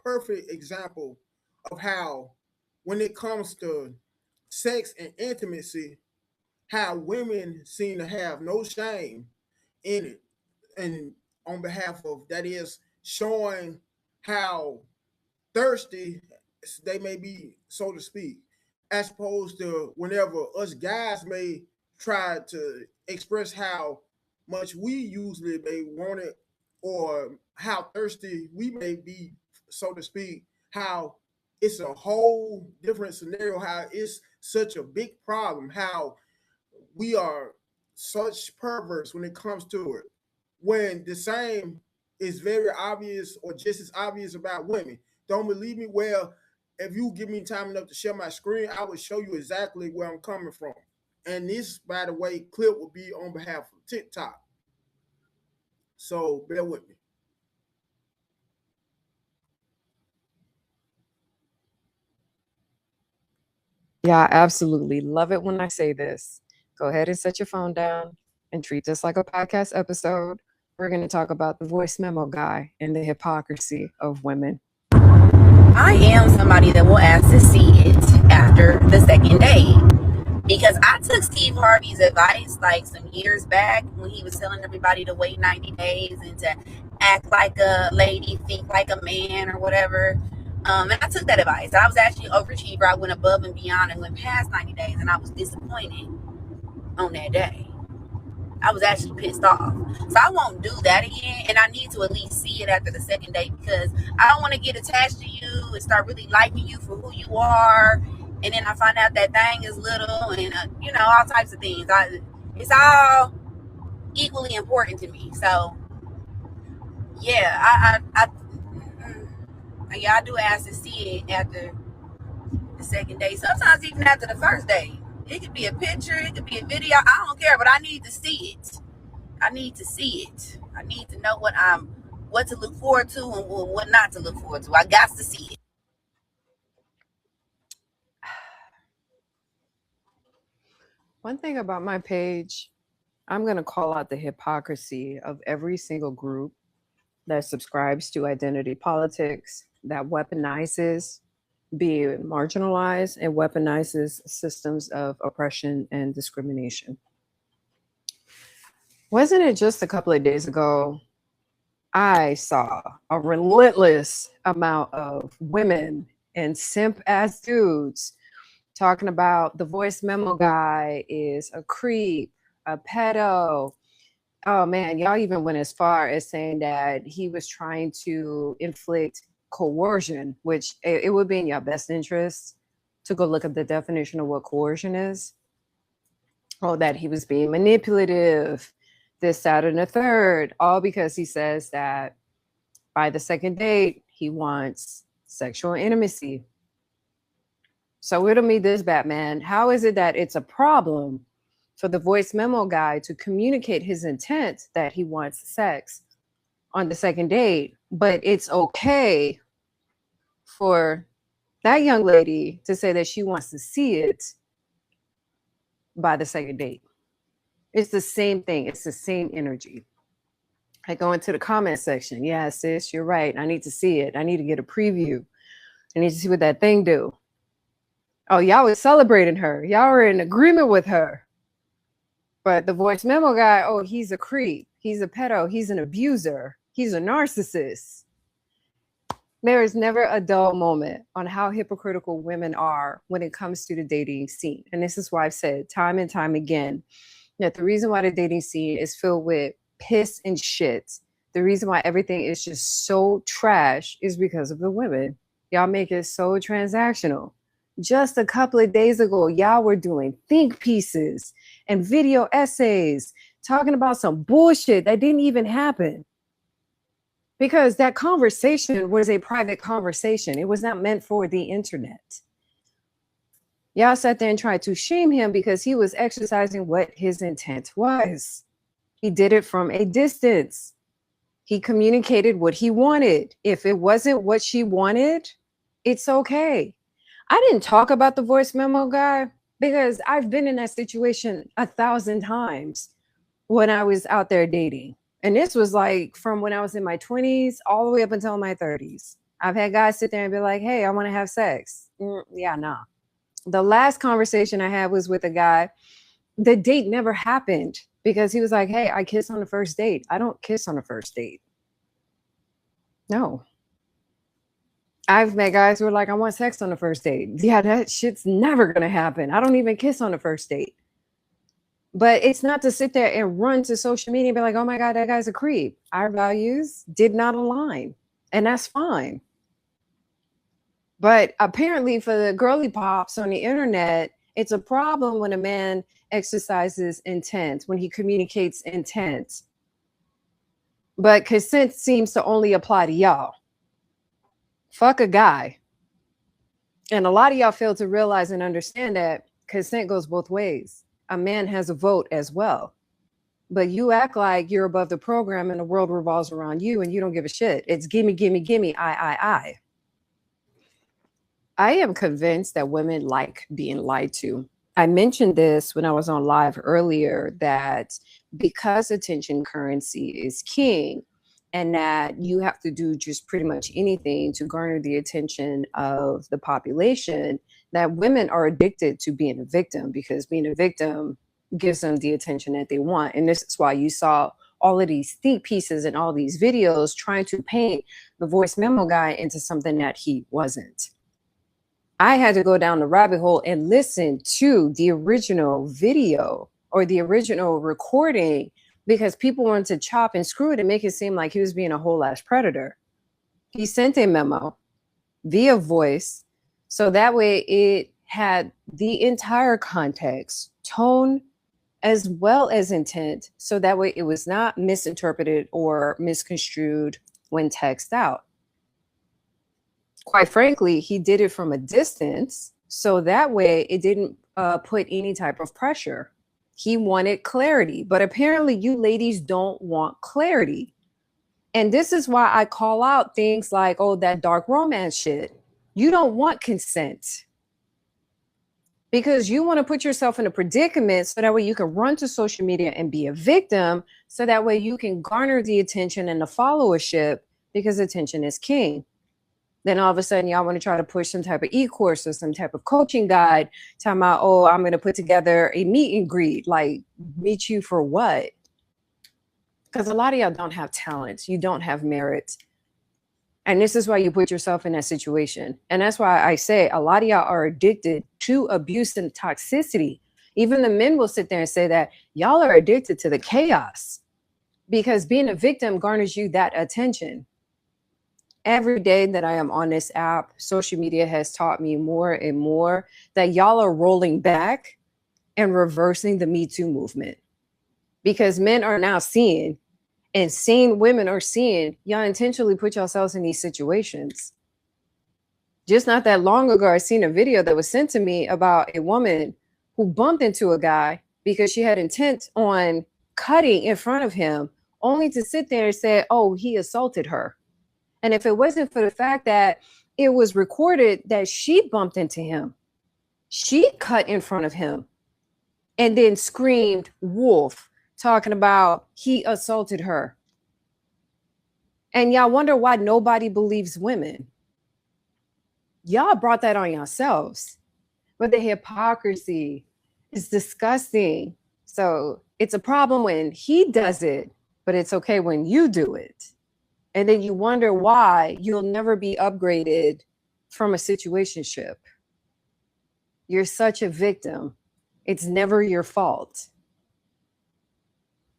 perfect example of how, when it comes to sex and intimacy, how women seem to have no shame in it, and on behalf of that is showing how thirsty they may be, so to speak, as opposed to whenever us guys may try to express how much we usually may want it, or how thirsty we may be, so to speak, how it's a whole different scenario, how it's such a big problem, how we are such perverts when it comes to it. When the same is very obvious or just as obvious about women. Don't believe me? Well, if you give me time enough to share my screen, I will show you exactly where I'm coming from. And this, by the way, clip will be on behalf of TikTok. So bear with me. Yeah, absolutely. Love it when I say this. Go ahead and set your phone down and treat this like a podcast episode. We're going to talk about the voice memo guy and the hypocrisy of women. I am somebody that will ask to see it after the second date. Because I took Steve Harvey's advice like some years back when he was telling everybody to wait 90 days and to act like a lady, think like a man or whatever. And I took that advice. I was actually an overachiever. I went above and beyond and went past 90 days, and I was disappointed on that day. I was actually pissed off. So I won't do that again, and I need to at least see it after the second date, because I don't want to get attached to you and start really liking you for who you are, and then I find out that thing is little, and all types of things. It's all equally important to me. So yeah, I do ask to see it after the second date. Sometimes even after the first date. It could be a picture, it could be a video. I don't care, but I need to see it. I need to see it. I need to know what to look forward to and what not to look forward to. I got to see it. One thing about my page, I'm going to call out the hypocrisy of every single group that subscribes to identity politics, that weaponizes being marginalized and weaponizes systems of oppression and discrimination. Wasn't it just a couple of days ago, I saw a relentless amount of women and simp ass dudes talking about the voice memo guy is a creep, a pedo. Oh man, y'all even went as far as saying that he was trying to inflict coercion, which it would be in your best interest to go look at the definition of what coercion is. Oh, that he was being manipulative, this, that, and the third, all because he says that by the second date, he wants sexual intimacy. So riddle me this, Batman. How is it that it's a problem for the voice memo guy to communicate his intent that he wants sex on the second date, but it's okay for that young lady to say that she wants to see it by the second date? It's the same thing. It's the same energy. I go into the comment section. Yeah, sis, you're right. I need to see it. I need to get a preview. I need to see what that thing do. Oh, y'all was celebrating her. Y'all were in agreement with her. But the voice memo guy, oh, he's a creep. He's a pedo. He's an abuser. He's a narcissist. There is never a dull moment on how hypocritical women are when it comes to the dating scene. And this is why I've said time and time again that the reason why the dating scene is filled with piss and shit, the reason why everything is just so trash is because of the women. Y'all make it so transactional. Just a couple of days ago, y'all were doing think pieces and video essays talking about some bullshit that didn't even happen. Because that conversation was a private conversation. It was not meant for the internet. Y'all sat there and tried to shame him because he was exercising what his intent was. He did it from a distance. He communicated what he wanted. If it wasn't what she wanted, it's okay. I didn't talk about the voice memo guy because I've been in that situation 1,000 times when I was out there dating. And this was like from when I was in my 20s all the way up until my 30s. I've had guys sit there and be like, hey, I want to have sex. Yeah, nah. The last conversation I had was with a guy. The date never happened because he was like, hey, I kiss on the first date. I don't kiss on the first date. No. I've met guys who are like, I want sex on the first date. Yeah, that shit's never going to happen. I don't even kiss on the first date. But it's not to sit there and run to social media and be like, oh my God, that guy's a creep. Our values did not align. And that's fine. But apparently for the girly pops on the internet, it's a problem when a man exercises intent, when he communicates intent. But consent seems to only apply to y'all. Fuck a guy. And a lot of y'all fail to realize and understand that consent goes both ways. A man has a vote as well. But you act like you're above the program and the world revolves around you and you don't give a shit. It's gimme, gimme, gimme, I. I am convinced that women like being lied to. I mentioned this when I was on live earlier, that because attention currency is king and that you have to do just pretty much anything to garner the attention of the population, that women are addicted to being a victim, because being a victim gives them the attention that they want. And this is why you saw all of these think pieces and all these videos trying to paint the voice memo guy into something that he wasn't. I had to go down the rabbit hole and listen to the original video or the original recording, because people wanted to chop and screw it and make it seem like he was being a whole ass predator. He sent a memo via voice, so that way it had the entire context, tone, as well as intent, so that way it was not misinterpreted or misconstrued when text out. Quite frankly, he did it from a distance, so that way it didn't put any type of pressure. He wanted clarity, but apparently you ladies don't want clarity. And this is why I call out things like, oh, that dark romance shit. You don't want consent, because you want to put yourself in a predicament so that way you can run to social media and be a victim, so that way you can garner the attention and the followership, because attention is king. Then all of a sudden y'all want to try to push some type of e-course or some type of coaching guide, talking about, oh, I'm going to put together a meet and greet. Like, meet you for what? Because a lot of y'all don't have talent. You don't have merit. And this is why you put yourself in that situation. And that's why I say a lot of y'all are addicted to abuse and toxicity. Even the men will sit there and say that y'all are addicted to the chaos, because being a victim garners you that attention. Every day that I am on this app, social media has taught me more and more that y'all are rolling back and reversing the Me Too movement, because men are now seeing, and sane women are seeing, y'all intentionally put yourselves in these situations. Just not that long ago, I seen a video that was sent to me about a woman who bumped into a guy because she had intent on cutting in front of him, only to sit there and say, oh, he assaulted her. And if it wasn't for the fact that it was recorded that she bumped into him, she cut in front of him and then screamed wolf, talking about he assaulted her. And y'all wonder why nobody believes women. Y'all brought that on yourselves. But the hypocrisy is disgusting. So it's a problem when he does it, but it's okay when you do it. And then you wonder why you'll never be upgraded from a situationship. You're such a victim. It's never your fault.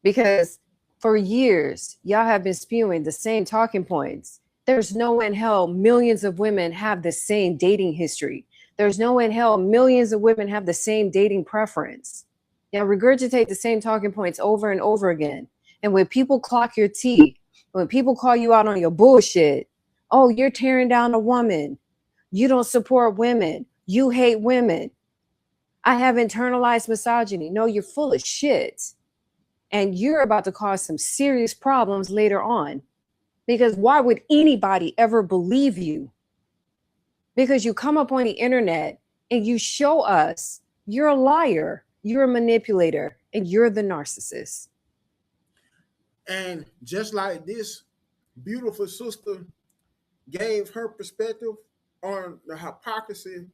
Because for years, y'all have been spewing the same talking points. There's no way in hell millions of women have the same dating history. There's no way in hell millions of women have the same dating preference. Y'all regurgitate the same talking points over and over again. And when people clock your teeth, when people call you out on your bullshit, oh, you're tearing down a woman. You don't support women. You hate women. I have internalized misogyny. No, you're full of shit. And you're about to cause some serious problems later on. Because why would anybody ever believe you? Because you come up on the internet and you show us you're a liar, you're a manipulator, and you're the narcissist. And just like this beautiful sister gave her perspective on the hypocrisy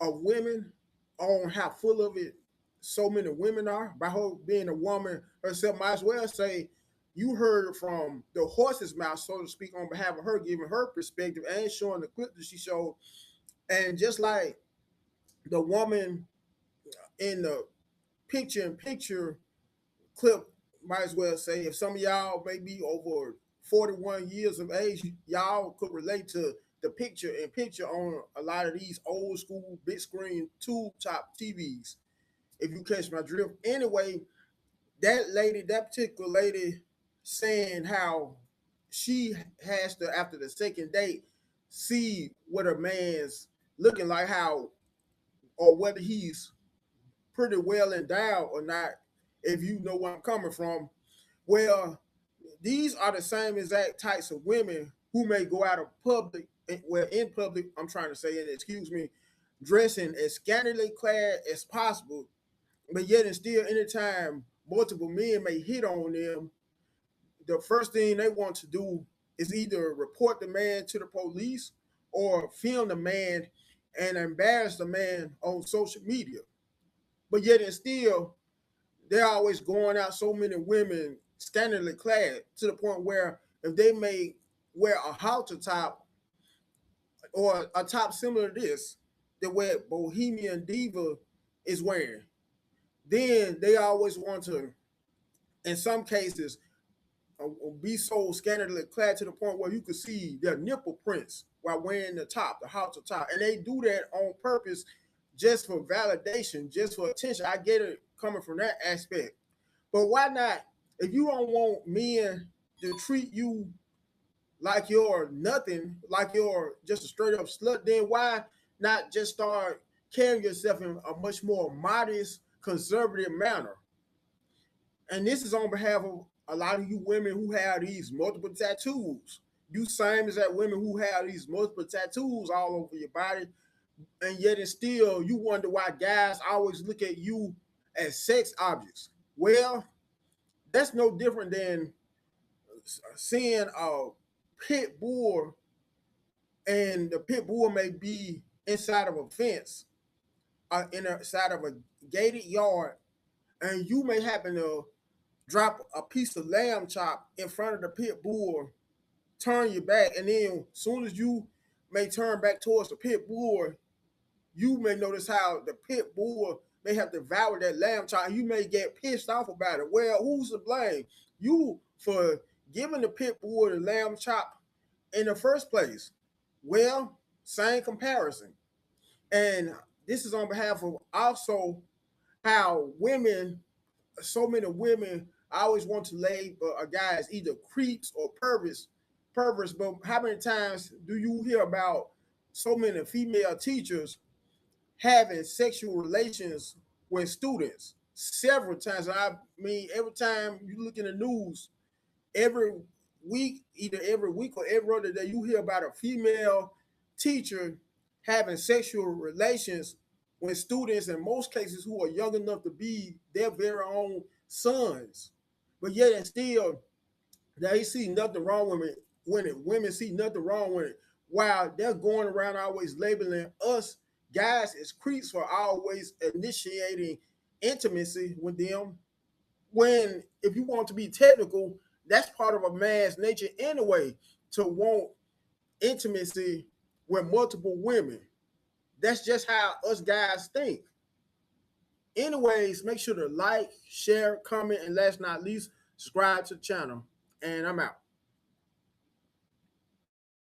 of women, on how full of it so many women are. By her being a woman herself, might as well say you heard it from the horse's mouth, so to speak, on behalf of her, giving her perspective and showing the clip that she showed. And just like the woman in the picture clip, might as well say, if some of y'all may be over 41 years of age, y'all could relate to the picture on a lot of these old school big screen tube top TVs, if you catch my drift. Anyway, that particular lady, saying how she has to, after the second date, see what a man's looking like, how, or whether he's pretty well endowed or not, if you know where I'm coming from. Well, these are the same exact types of women who may go out of public, well, in public, I'm trying to say, and excuse me, dressing as scantily clad as possible, but yet and still, anytime multiple men may hit on them, the first thing they want to do is either report the man to the police or film the man and embarrass the man on social media. But yet and still, they're always going out so many women scantily clad, to the point where if they may wear a halter top or a top similar to this, the way Bohemian Diva is wearing, then they always want to, in some cases, be so scantily clad to the point where you could see their nipple prints while wearing the top, the halter top. And they do that on purpose, just for validation, just for attention. I get it coming from that aspect. But why not, if you don't want men to treat you like you're nothing, like you're just a straight up slut, then why not just start carrying yourself in a much more modest, conservative manner? And this is on behalf of a lot of you women who have these multiple tattoos. You same as that women who have these multiple tattoos all over your body, and yet and still you wonder why guys always look at you as sex objects. Well, that's no different than seeing a pit bull, and the pit bull may be inside of a fence, inside of a gated yard, and you may happen to drop a piece of lamb chop in front of the pit bull, turn your back, and then as soon as you may turn back towards the pit bull, you may notice how the pit bull may have devoured that lamb chop, and you may get pissed off about it. Well, who's to blame? You for giving the pit bull the lamb chop in the first place. Well, same comparison. And this is on behalf of also how women, so many women always want to label a guy as either creeps or perverts. But how many times do you hear about so many female teachers having sexual relations with students? Several times. I mean, every time you look in the news, every week, either every week or every other day, you hear about a female teacher having sexual relations with students, in most cases who are young enough to be their very own sons. But yet and still, they see nothing wrong with it. Women see nothing wrong with it, while they're going around always labeling us guys as creeps for always initiating intimacy with them. When, if you want to be technical, that's part of a man's nature anyway, to want intimacy with multiple women. That's just how us guys think. Anyways, make sure to like, share, comment, and last but not least, subscribe to the channel. And I'm out.